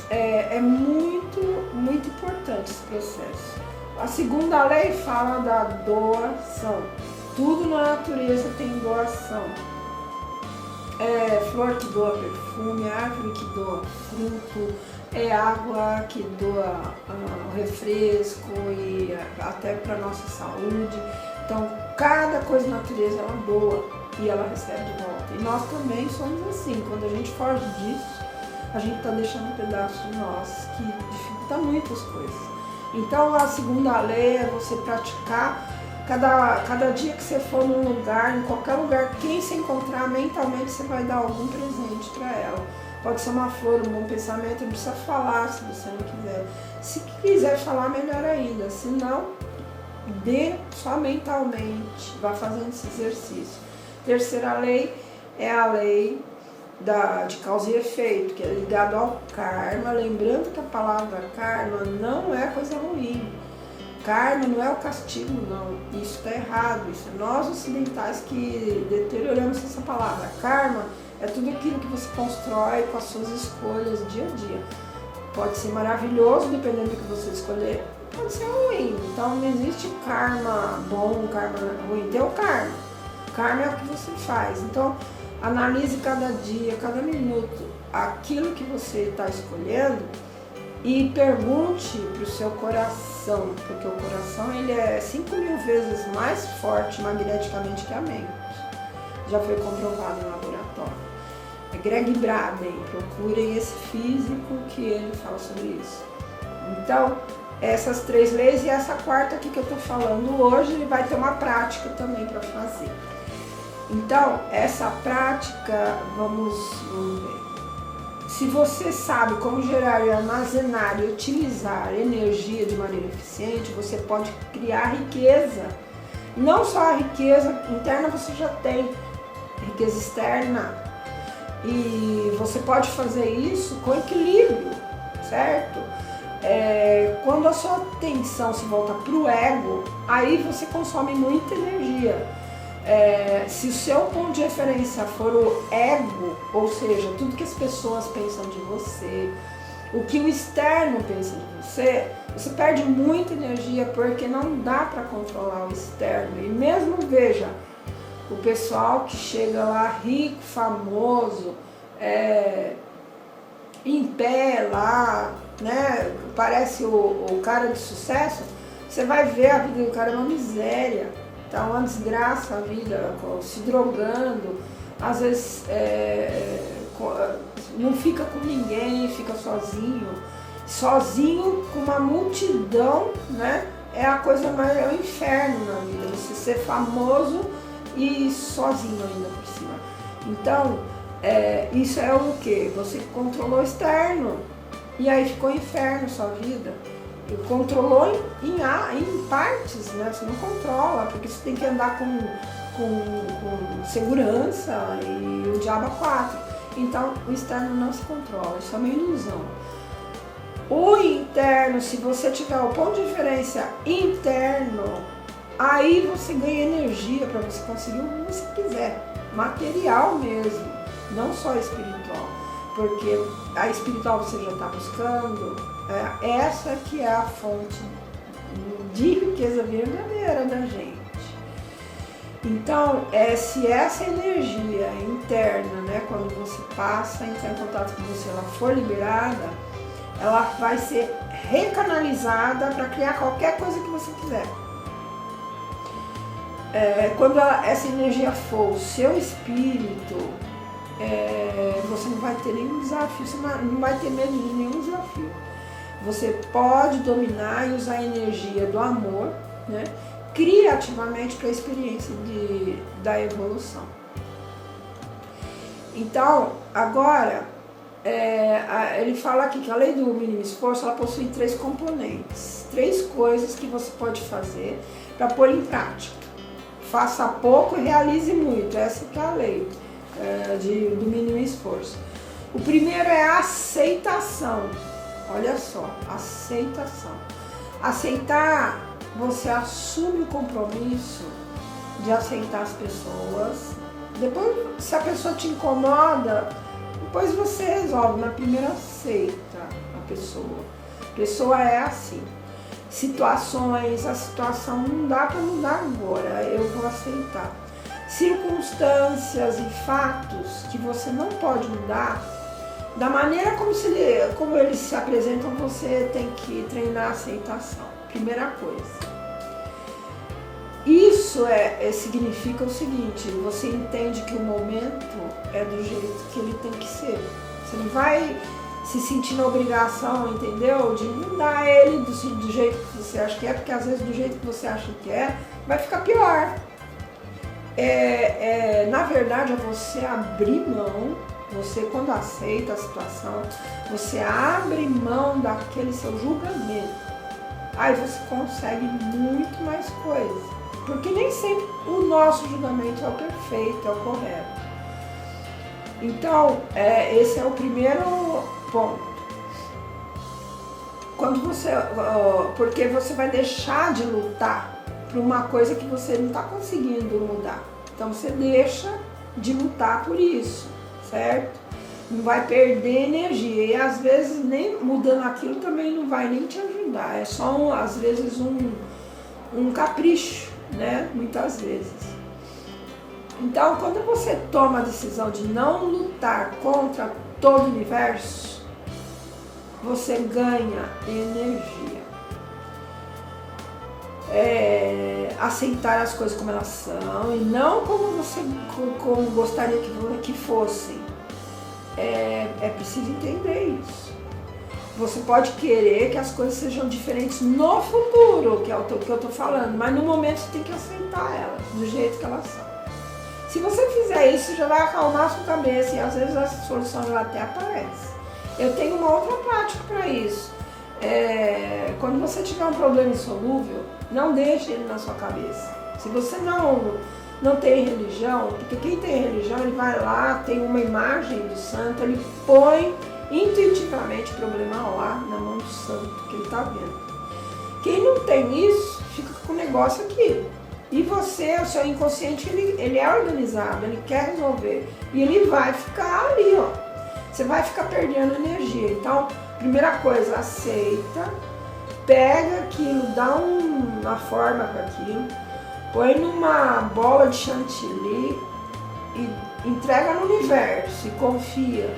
é muito, muito importante esse processo. A segunda lei fala da doação. Tudo na natureza tem doação. É flor que doa perfume, árvore que doa fruto, é água que doa refresco e até para nossa saúde. Então, cada coisa da natureza ela doa e ela recebe de volta. E nós também somos assim. Quando a gente foge disso, a gente está deixando um pedaço de nós que dificulta muitas coisas. Então, a segunda lei é você praticar. Cada dia que você for num lugar, em qualquer lugar, quem se encontrar mentalmente, você vai dar algum presente para ela. Pode ser uma flor, um bom pensamento, não precisa falar se você não quiser. Se quiser falar, melhor ainda. Se não, dê só mentalmente, vá fazendo esse exercício. Terceira lei é a lei de causa e efeito, que é ligado ao karma. Lembrando que a palavra karma não é coisa ruim. Karma não é o castigo, não. Isso está errado. Isso é nós ocidentais que deterioramos essa palavra. Karma é tudo aquilo que você constrói com as suas escolhas dia a dia. Pode ser maravilhoso, dependendo do que você escolher. Pode ser ruim. Então não existe karma bom, karma ruim. Tem o karma. Karma é o que você faz. Então analise cada dia, cada minuto, aquilo que você está escolhendo e pergunte para o seu coração, porque o coração ele é 5.000 vezes mais forte magneticamente que a mente. Já foi comprovado no laboratório. É Greg Braden, procurem esse físico que ele fala sobre isso. Então, essas 3 leis e essa quarta aqui que eu estou falando hoje, ele vai ter uma prática também para fazer. Então, essa prática, vamos ver. Se você sabe como gerar e armazenar e utilizar energia de maneira eficiente, você pode criar riqueza. Não só a riqueza interna você já tem, riqueza externa. E você pode fazer isso com equilíbrio, certo? Quando a sua atenção se volta para o ego, aí você consome muita energia. Se o seu ponto de referência for o ego, ou seja, tudo que as pessoas pensam de você, o que o externo pensa de você, você perde muita energia porque não dá para controlar o externo. E mesmo, veja, o pessoal que chega lá rico, famoso, em pé lá, né, parece o cara de sucesso, você vai ver a vida do cara é uma miséria. Tá uma desgraça a vida, se drogando, às vezes não fica com ninguém, fica sozinho com uma multidão, né? É a coisa mais, é o inferno na vida, você ser famoso e sozinho ainda por cima. Então, isso é o quê? Você controlou o externo e aí ficou inferno a sua vida. E controlou em partes, né? Você não controla, porque você tem que andar com segurança e o diabo a 4. Então o externo não se controla, isso é uma ilusão. O interno, se você tiver o ponto de referência interno, aí você ganha energia para você conseguir o que você quiser, material mesmo, não só espiritual, porque a espiritual você já está buscando. Essa que é a fonte de riqueza verdadeira da gente. Então, se essa energia interna, né, quando você passa a entrar em contato com você, ela for liberada, ela vai ser recanalizada para criar qualquer coisa que você quiser. Quando essa energia for o seu espírito, você não vai ter nenhum desafio, você não vai ter medo de nenhum desafio. Você pode dominar e usar a energia do amor, né, criativamente para a experiência da evolução. Então, agora, ele fala aqui que a lei do mínimo esforço, ela possui 3 componentes, 3 coisas que você pode fazer para pôr em prática. Faça pouco e realize muito, essa que é a lei do mínimo esforço. O primeiro é a aceitação. Olha só, aceitação. Aceitar, você assume o compromisso de aceitar as pessoas. Depois, se a pessoa te incomoda, depois você resolve. Na primeira, aceita a pessoa. A pessoa é assim. situações, a situação não dá para mudar agora, eu vou aceitar. Circunstâncias e fatos que você não pode mudar, da maneira como eles se apresentam, você tem que treinar a aceitação. Primeira coisa. Isso significa o seguinte, você entende que o momento é do jeito que ele tem que ser. Você não vai se sentir na obrigação, entendeu? De mudar ele do jeito que você acha que é, porque às vezes do jeito que você acha que é, vai ficar pior. Na verdade, é você abrir mão, você quando aceita a situação, você abre mão daquele seu julgamento. Aí você consegue muito mais coisa. Porque nem sempre o nosso julgamento é o perfeito, é o correto. Então, esse é o primeiro ponto. Porque você vai deixar de lutar por uma coisa que você não está conseguindo mudar. Então você deixa de lutar por isso, certo? Não vai perder energia. E às vezes nem mudando aquilo também não vai nem te ajudar. É só às vezes um capricho, né? Muitas vezes. Então, quando você toma a decisão de não lutar contra todo o universo, você ganha energia. Aceitar as coisas como elas são e não como gostaria que fossem. É preciso entender isso. Você pode querer que as coisas sejam diferentes no futuro, que é o que eu estou falando, mas no momento você tem que aceitar elas, do jeito que elas são. Se você fizer isso, já vai acalmar a sua cabeça e às vezes essa solução já até aparece. Eu tenho uma outra prática para isso. Quando você tiver um problema insolúvel, não deixe ele na sua cabeça. Se você não tem religião, porque quem tem religião, ele vai lá, tem uma imagem do santo, ele põe intuitivamente o problema lá na mão do santo, que ele está vendo. Quem não tem isso, fica com o negócio aqui. E você, o seu inconsciente, ele é organizado, ele quer resolver. E ele vai ficar ali, ó. Você vai ficar perdendo energia. Então, primeira coisa, aceita, pega aquilo, dá uma forma para aquilo, põe numa bola de chantilly e entrega no universo e confia.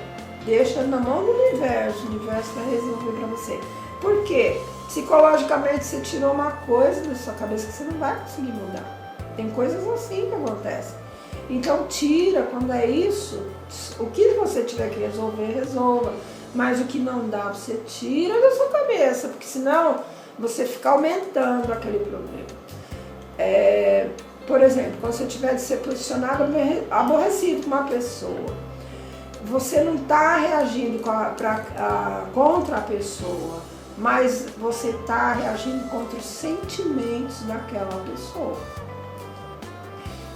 Deixa na mão do universo, o universo vai resolver para você. Por quê? Psicologicamente você tirou uma coisa da sua cabeça que você não vai conseguir mudar. Tem coisas assim que acontecem. Então tira, quando é isso, o que você tiver que resolver, resolva. Mas o que não dá, você tira da sua cabeça, porque senão você fica aumentando aquele problema. Por exemplo, quando você tiver de ser posicionado aborrecido com uma pessoa, você não está reagindo contra a pessoa, mas você está reagindo contra os sentimentos daquela pessoa.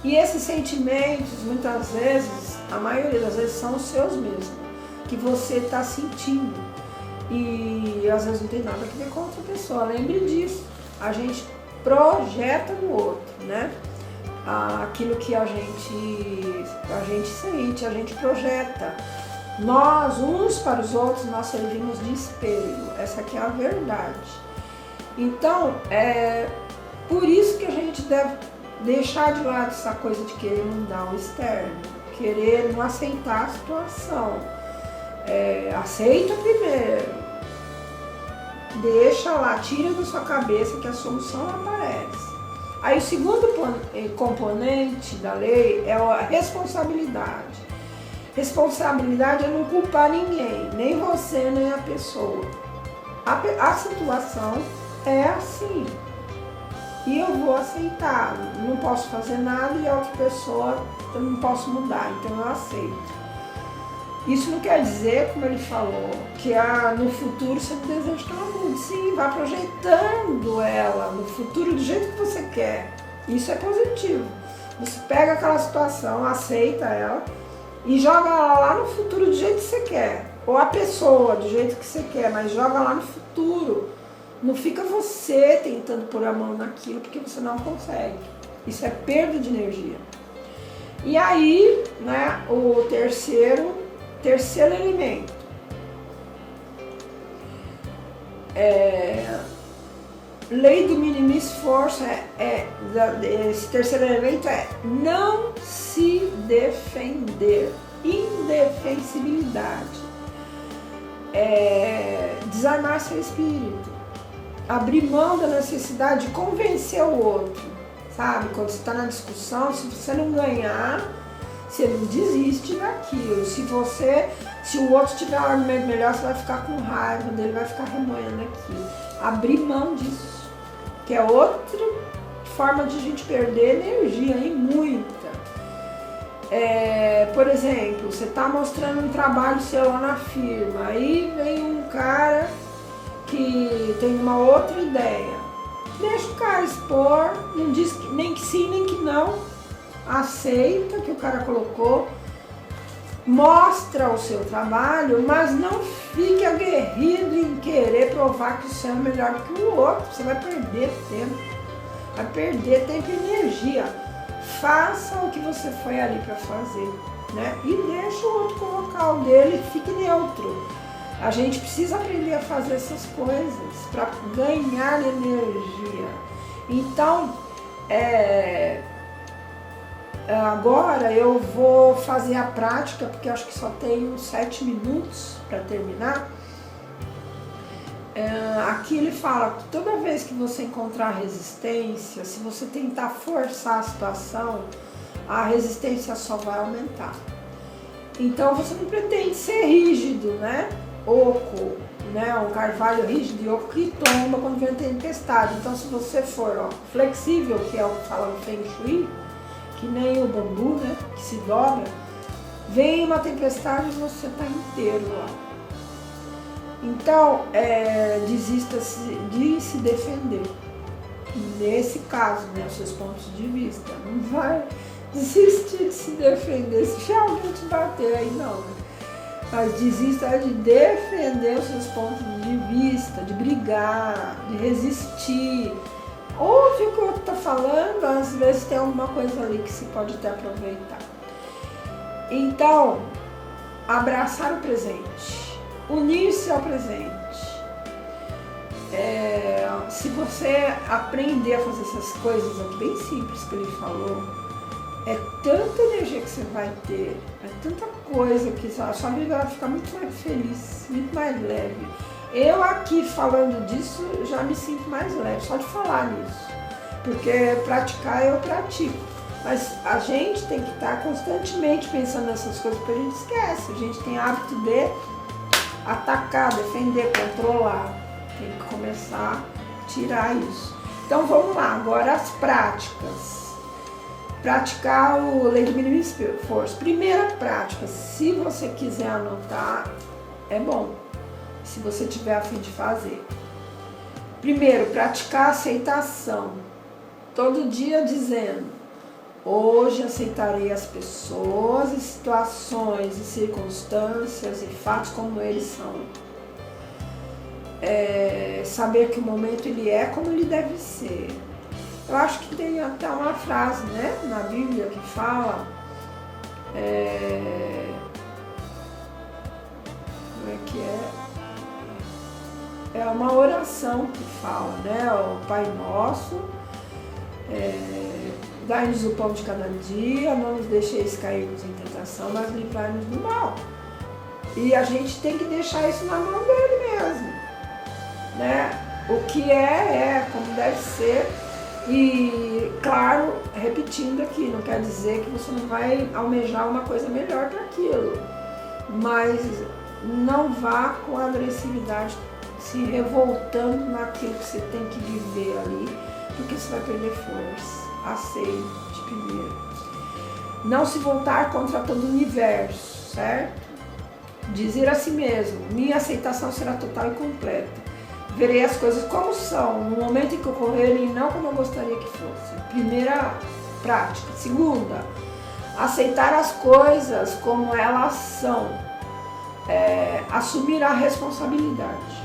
E esses sentimentos, muitas vezes, a maioria das vezes, são os seus mesmos, que você está sentindo. E às vezes não tem nada a ver com outra pessoa. Lembre disso. A gente projeta no outro, né? Aquilo que a gente sente, a gente projeta. Nós, uns para os outros, nós servimos de espelho. Essa aqui é a verdade. Então, por isso que a gente deve deixar de lado essa coisa de querer mudar o externo, querer não aceitar a situação. Aceita primeiro. Deixa lá, tira da sua cabeça que a solução aparece. Aí o segundo componente da lei é a responsabilidade. Responsabilidade é não culpar ninguém, nem você, nem a pessoa. A situação é assim. E eu vou aceitar. Não posso fazer nada e a outra pessoa eu não posso mudar, então eu aceito. Isso não quer dizer, como ele falou, que no futuro você deseja que ela mude. Sim, vá projetando ela no futuro do jeito que você quer. Isso é positivo. Você pega aquela situação, aceita ela e joga ela lá no futuro do jeito que você quer. Ou a pessoa do jeito que você quer, mas joga lá no futuro. Não fica você tentando pôr a mão naquilo porque você não consegue. Isso é perda de energia. E aí, né, o terceiro elemento. lei do mínimo esforço esse terceiro elemento é não se defender, indefensibilidade, desarmar seu espírito, abrir mão da necessidade de convencer o outro, sabe? Quando você está na discussão, se você não ganhar, você não desiste daquilo. Se o outro tiver um argumento melhor, você vai ficar com raiva dele, vai ficar remoendo aquilo. Abrir mão disso, que é outra forma de a gente perder energia, e muita. Por exemplo, você está mostrando um trabalho seu lá na firma, aí vem um cara que tem uma outra ideia. Deixa o cara expor, não diz nem que sim, nem que não, aceita o que o cara colocou, mostra o seu trabalho, mas não fique aguerrido em querer provar que o seu é melhor que o outro. Você vai perder tempo e energia. Faça o que você foi ali para fazer, né? E deixa o outro colocar o dele, fique neutro. A gente precisa aprender a fazer essas coisas para ganhar energia. Então, agora eu vou fazer a prática, porque eu acho que só tenho 7 minutos para terminar. Aqui ele fala que toda vez que você encontrar resistência, se você tentar forçar a situação, a resistência só vai aumentar. Então você não pretende ser rígido, né? Oco, né? Um carvalho rígido e oco que tomba quando vem tempestade. Então se você for flexível, que é o que fala no Feng Shui, que nem o bambu, né? Que se dobra, vem uma tempestade e você está inteiro lá. Então, desista de se defender. Nesse caso, né, os seus pontos de vista. Não vai desistir de se defender se alguém te bater aí, não. Né? Mas desista de defender os seus pontos de vista, de brigar, de resistir. Ouve o que o outro está falando, às vezes tem alguma coisa ali que se pode até aproveitar. Então, abraçar o presente. Unir-se ao presente. Se você aprender a fazer essas coisas aqui, bem simples que ele falou, é tanta energia que você vai ter, é tanta coisa que a sua vida vai ficar muito mais feliz, muito mais leve. Eu aqui falando disso já me sinto mais leve, só de falar nisso, porque praticar eu pratico. Mas a gente tem que estar constantemente pensando nessas coisas, porque a gente esquece, a gente tem hábito de atacar, defender, controlar. Tem que começar a tirar isso. Então vamos lá, agora as práticas. Praticar o lei do mínimo esforço. Primeira prática, se você quiser anotar, é bom. Se você tiver a fim de fazer. Primeiro, praticar a aceitação. Todo dia dizendo: hoje aceitarei as pessoas e situações e circunstâncias e fatos como eles são. Saber que o momento ele é como ele deve ser. Eu acho que tem até uma frase, né, na Bíblia que fala, como é que é? É uma oração que fala, né, o Pai Nosso, dai-nos o pão de cada dia, não nos deixeis cairmos em tentação, mas livrai-nos do mal. E a gente tem que deixar isso na mão dele mesmo, né? O que é como deve ser. E, claro, repetindo aqui, não quer dizer que você não vai almejar uma coisa melhor para aquilo, mas não vá com agressividade se revoltando naquilo que você tem que viver ali, porque você vai perder força. Aceite primeiro. Não se voltar contra todo o universo, certo? Dizer a si mesmo: minha aceitação será total e completa. Verei as coisas como são, no momento em que ocorrerem, e não como eu gostaria que fosse. Primeira prática. Segunda, aceitar as coisas como elas são. Assumir a responsabilidade.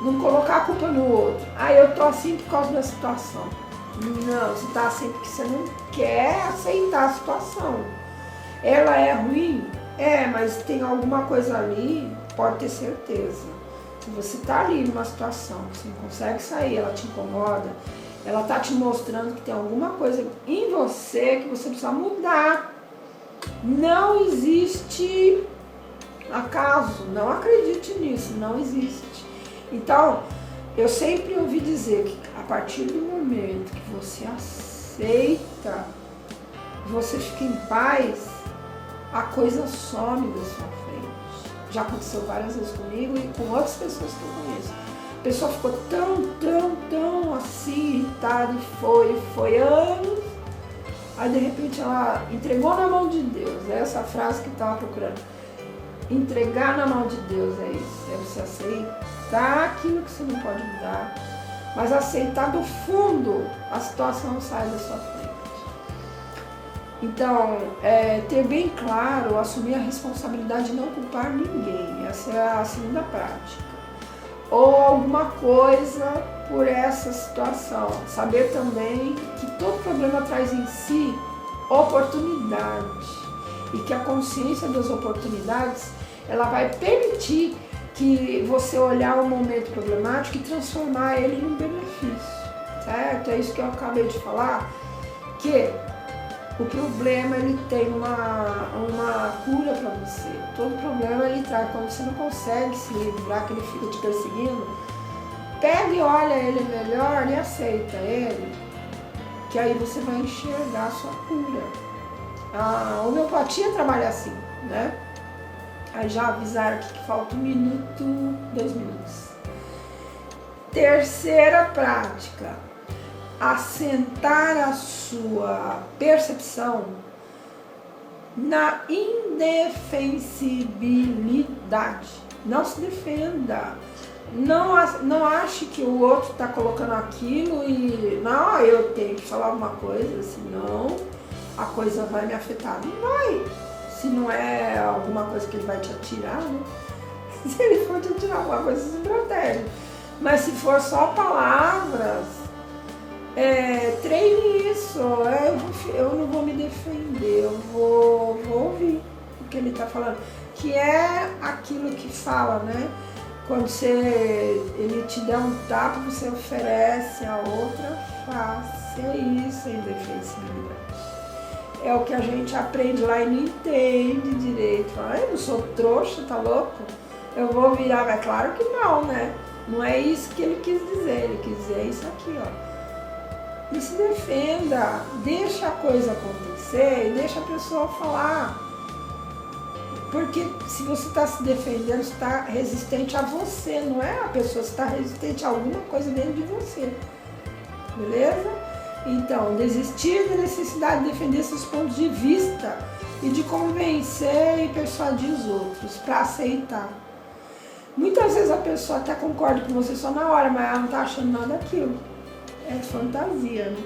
Não colocar a culpa no outro. Eu tô assim por causa da situação. Não, você tá assim porque você não quer aceitar a situação. Ela é ruim? Mas tem alguma coisa ali, pode ter certeza. Você tá ali numa situação que você não consegue sair, ela te incomoda, ela tá te mostrando que tem alguma coisa em você que você precisa mudar. Não existe acaso, não acredite nisso, não existe. Então, eu sempre ouvi dizer que a partir do momento que você aceita, você fica em paz, a coisa some da sua frente. Já aconteceu várias vezes comigo e com outras pessoas que eu conheço. A pessoa ficou tão assim, irritada, e foi anos. Aí de repente ela entregou na mão de Deus. É essa frase que eu estava procurando. Entregar na mão de Deus é isso. É você aceitar aquilo que você não pode mudar, mas aceitar do fundo, a situação sai da sua frente. Então, ter bem claro, assumir a responsabilidade de não culpar ninguém. Essa é a segunda prática. Ou alguma coisa por essa situação. Saber também que todo problema traz em si oportunidade. E que a consciência das oportunidades, ela vai permitir que você olhar um momento problemático e transformar ele em um benefício. Certo? É isso que eu acabei de falar. Que o problema, ele tem uma cura para você. Todo problema ele traz. Quando você não consegue se livrar, que ele fica te perseguindo, pega e olha ele melhor e aceita ele, que aí você vai enxergar a sua cura. A homeopatia trabalha assim, né? Aí já avisaram aqui que falta 1 minuto, 2 minutos. Terceira prática. Assentar a sua percepção na indefensibilidade. Não se defenda. Não ache que o outro está colocando aquilo e não, eu tenho que falar alguma coisa, senão a coisa vai me afetar. Não vai. Se não é alguma coisa que ele vai te atirar, né? Se ele for te atirar alguma coisa, se protege. Mas se for só palavras, treine isso. Eu não vou me defender, eu vou ouvir o que ele está falando. Que é aquilo que fala, né? Quando ele te dá um tapa, você oferece a outra face. É isso, a indefensibilidade. É o que a gente aprende lá e não entende direito. Fala, eu não sou trouxa, tá louco? Eu vou virar, mas claro que não, né? Não é isso que ele quis dizer, ele quis dizer isso aqui, ó. E se defenda, deixa a coisa acontecer e deixa a pessoa falar. Porque se você está se defendendo, você está resistente a você, não é a pessoa, você está resistente a alguma coisa dentro de você. Beleza? Então, desistir da necessidade de defender seus pontos de vista e de convencer e persuadir os outros para aceitar. Muitas vezes a pessoa até concorda com você só na hora, mas ela não está achando nada daquilo. É fantasia, né?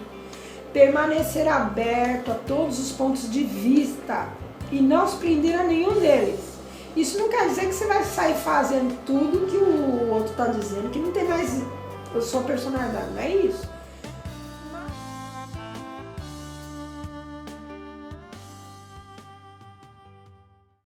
Permanecer aberto a todos os pontos de vista e não se prender a nenhum deles. Isso não quer dizer que você vai sair fazendo tudo que o outro está dizendo, que não tem mais a sua personalidade, não é isso.